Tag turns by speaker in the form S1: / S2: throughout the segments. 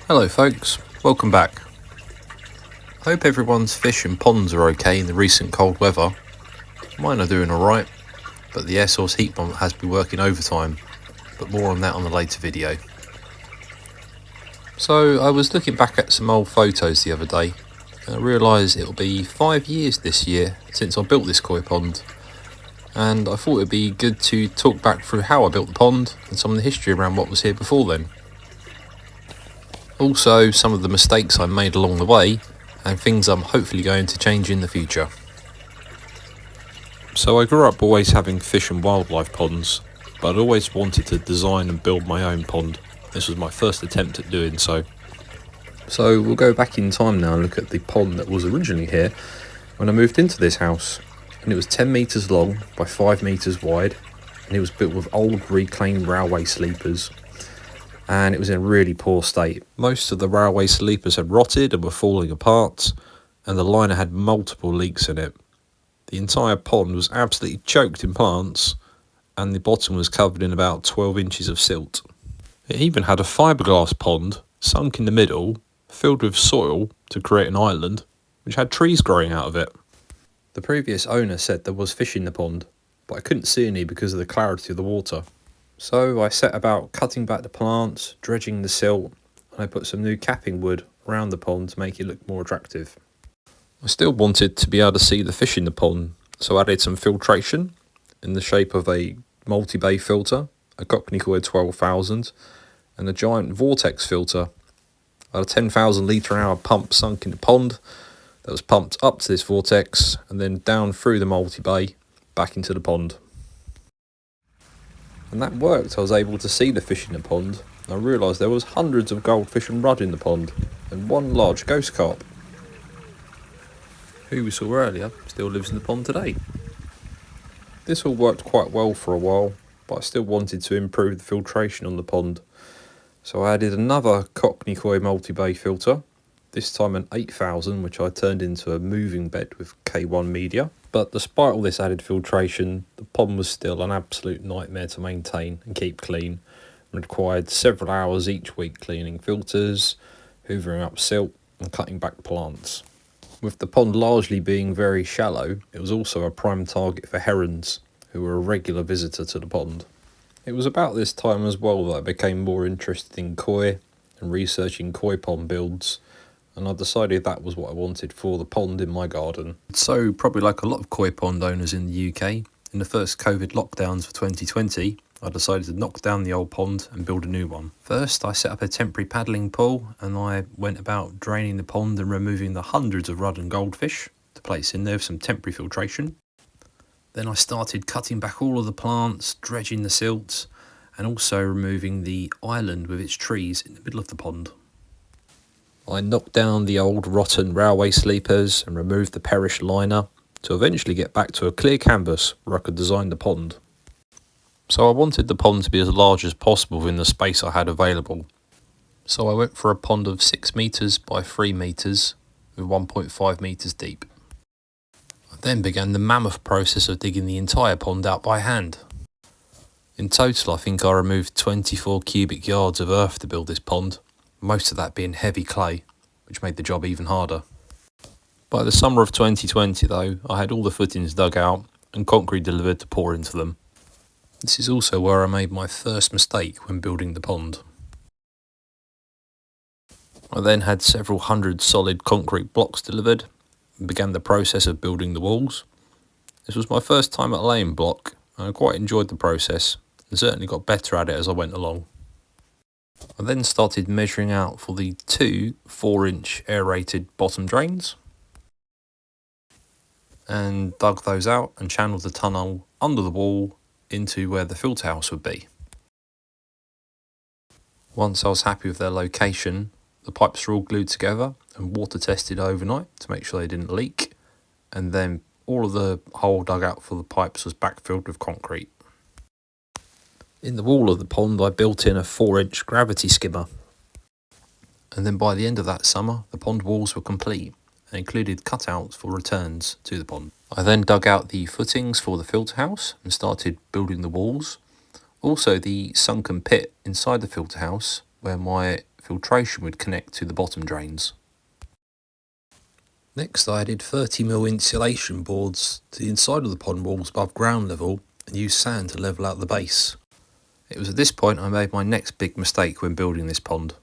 S1: Hello folks, welcome back. Hope everyone's fish and ponds are okay in the recent cold weather. Mine are doing alright, but the air source heat pump has been working overtime, but more on that on a later video. So I was looking back at some old photos the other day, and I realised it'll be 5 years this year since I built this koi pond, and I thought it'd be good to talk back through how I built the pond and some of the history around what was here before then. Also, some of the mistakes I made along the way, and things I'm hopefully going to change in the future. So I grew up always having fish and wildlife ponds, but I'd always wanted to design and build my own pond. This was my first attempt at doing so. So we'll go back in time now and look at the pond that was originally here when I moved into this house. And it was 10 metres long by 5 metres wide, and it was built with old reclaimed railway sleepers. And it was in a really poor state. Most of the railway sleepers had rotted and were falling apart, and the liner had multiple leaks in it. The entire pond was absolutely choked in plants, and the bottom was covered in about 12 inches of silt. It even had a fiberglass pond sunk in the middle, filled with soil to create an island, which had trees growing out of it. The previous owner said there was fish in the pond, but I couldn't see any because of the clarity of the water. So I set about cutting back the plants, dredging the silt, and I put some new capping wood around the pond to make it look more attractive. I still wanted to be able to see the fish in the pond, so I added some filtration in the shape of a multi-bay filter, a Cockney Koi 12,000, and a giant vortex filter. I had a 10,000 litre an hour pump sunk in the pond that was pumped up to this vortex and then down through the multi-bay back into the pond. And that worked. I was able to see the fish in the pond. I realised there was hundreds of goldfish and rudd in the pond, and one large ghost carp, who we saw earlier, still lives in the pond today. This all worked quite well for a while, but I still wanted to improve the filtration on the pond. So I added another Cockney Koi multi-bay filter, this time an 8,000, which I turned into a moving bed with K1 media. But despite all this added filtration, the pond was still an absolute nightmare to maintain and keep clean, and required several hours each week cleaning filters, hoovering up silt and cutting back plants. With the pond largely being very shallow, it was also a prime target for herons, who were a regular visitor to the pond. It was about this time as well that I became more interested in koi and researching koi pond builds, and I decided that was what I wanted for the pond in my garden. So, probably like a lot of koi pond owners in the UK, in the first COVID lockdowns for 2020, I decided to knock down the old pond and build a new one. First, I set up a temporary paddling pool, and I went about draining the pond and removing the hundreds of rudd and goldfish to place in there with some temporary filtration. Then I started cutting back all of the plants, dredging the silt, and also removing the island with its trees in the middle of the pond. I knocked down the old rotten railway sleepers and removed the perished liner to eventually get back to a clear canvas where I could design the pond. So I wanted the pond to be as large as possible within the space I had available. So I went for a pond of 6 metres by 3 metres with 1.5 metres deep. I then began the mammoth process of digging the entire pond out by hand. In total, I think I removed 24 cubic yards of earth to build this pond, most of that being heavy clay, which made the job even harder. By the summer of 2020 though, I had all the footings dug out and concrete delivered to pour into them. This is also where I made my first mistake when building the pond. I then had several hundred solid concrete blocks delivered and began the process of building the walls. This was my first time at laying block, and I quite enjoyed the process and certainly got better at it as I went along. I then started measuring out for the 2 4-inch aerated bottom drains and dug those out and channeled the tunnel under the wall into where the filter house would be. Once I was happy with their location, the pipes were all glued together and water tested overnight to make sure they didn't leak, and then all of the hole dug out for the pipes was backfilled with concrete. In the wall of the pond I built in a 4-inch gravity skimmer, and then by the end of that summer the pond walls were complete and included cutouts for returns to the pond. I then dug out the footings for the filter house and started building the walls. Also the sunken pit inside the filter house where my filtration would connect to the bottom drains. Next I added 30mm insulation boards to the inside of the pond walls above ground level and used sand to level out the base. It was at this point I made my next big mistake when building this pond.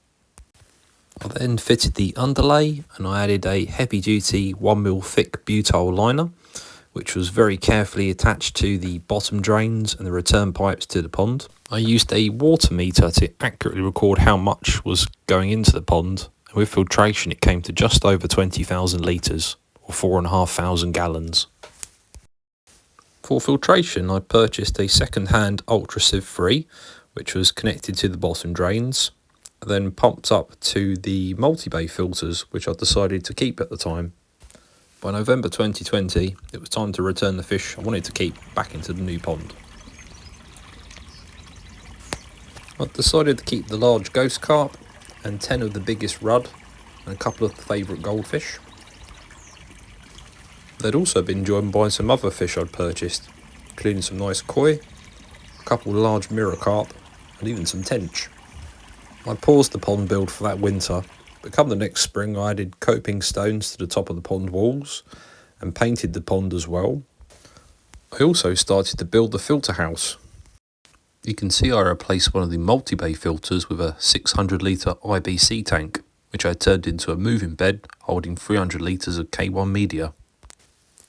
S1: I then fitted the underlay and I added a heavy duty 1mm thick butyl liner, which was very carefully attached to the bottom drains and the return pipes to the pond. I used a water meter to accurately record how much was going into the pond, and with filtration it came to just over 20,000 litres, or 4,500 gallons. For filtration I purchased a second-hand Ultra Sieve 3, which was connected to the bottom drains, and then pumped up to the multi-bay filters, which I decided to keep at the time. By November 2020, it was time to return the fish I wanted to keep back into the new pond. I decided to keep the large ghost carp and 10 of the biggest rudd and a couple of favourite goldfish. They'd also been joined by some other fish I'd purchased, including some nice koi, a couple of large mirror carp and even some tench. I paused the pond build for that winter, but come the next spring I added coping stones to the top of the pond walls and painted the pond as well. I also started to build the filter house. You can see I replaced one of the multi-bay filters with a 600 litre IBC tank, which I turned into a moving bed holding 300 litres of K1 media.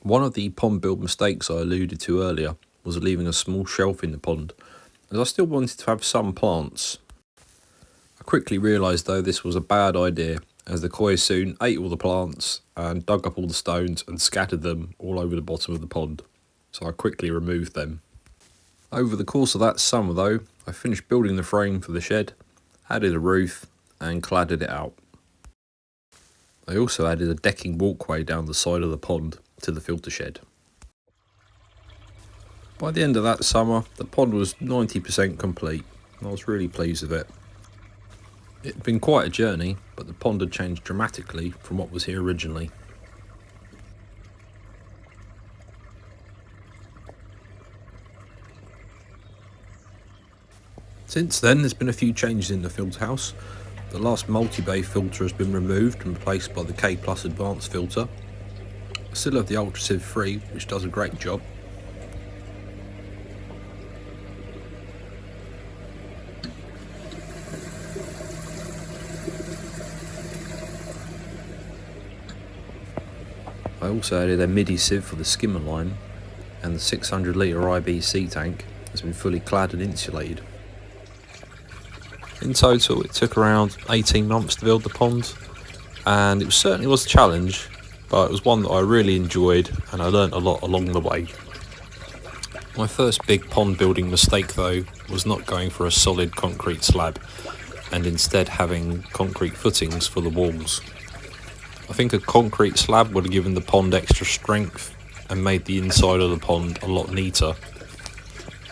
S1: One of the pond build mistakes I alluded to earlier was leaving a small shelf in the pond, as I still wanted to have some plants. I quickly realised though this was a bad idea, as the koi soon ate all the plants and dug up all the stones and scattered them all over the bottom of the pond, so I quickly removed them. Over the course of that summer though, I finished building the frame for the shed, added a roof and cladded it out. I also added a decking walkway down the side of the pond to the filter shed. By the end of that summer, the pond was 90% complete and I was really pleased with it. It had been quite a journey, but the pond had changed dramatically from what was here originally. Since then, there's been a few changes in the filter house. The last multi-bay filter has been removed and replaced by the K Plus Advanced filter. I still have the Ultra Sieve 3, which does a great job. I also added a midi sieve for the skimmer line, and the 600 litre IBC tank has been fully clad and insulated. In total it took around 18 months to build the pond, and it certainly was a challenge, but it was one that I really enjoyed and I learnt a lot along the way. My first big pond building mistake though was not going for a solid concrete slab and instead having concrete footings for the walls. I think a concrete slab would have given the pond extra strength and made the inside of the pond a lot neater.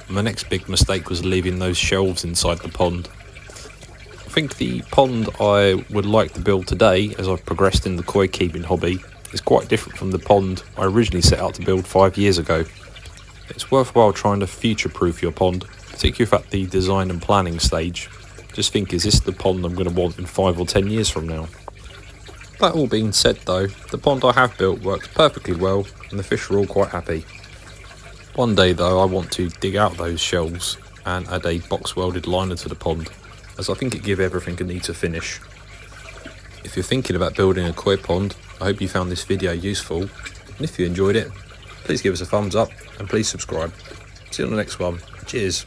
S1: My next big mistake was leaving those shelves inside the pond. I think the pond I would like to build today, as I've progressed in the koi keeping hobby, is quite different from the pond I originally set out to build 5 years ago. It's worthwhile trying to future-proof your pond, particularly if at the design and planning stage. Just think, is this the pond I'm going to want in 5 or 10 years from now? That all being said though, the pond I have built works perfectly well and the fish are all quite happy. One day though I want to dig out those shelves and add a box welded liner to the pond, as I think it gives everything a neater finish. If you're thinking about building a koi pond, I hope you found this video useful, and if you enjoyed it, please give us a thumbs up and please subscribe. See you on the next one. Cheers.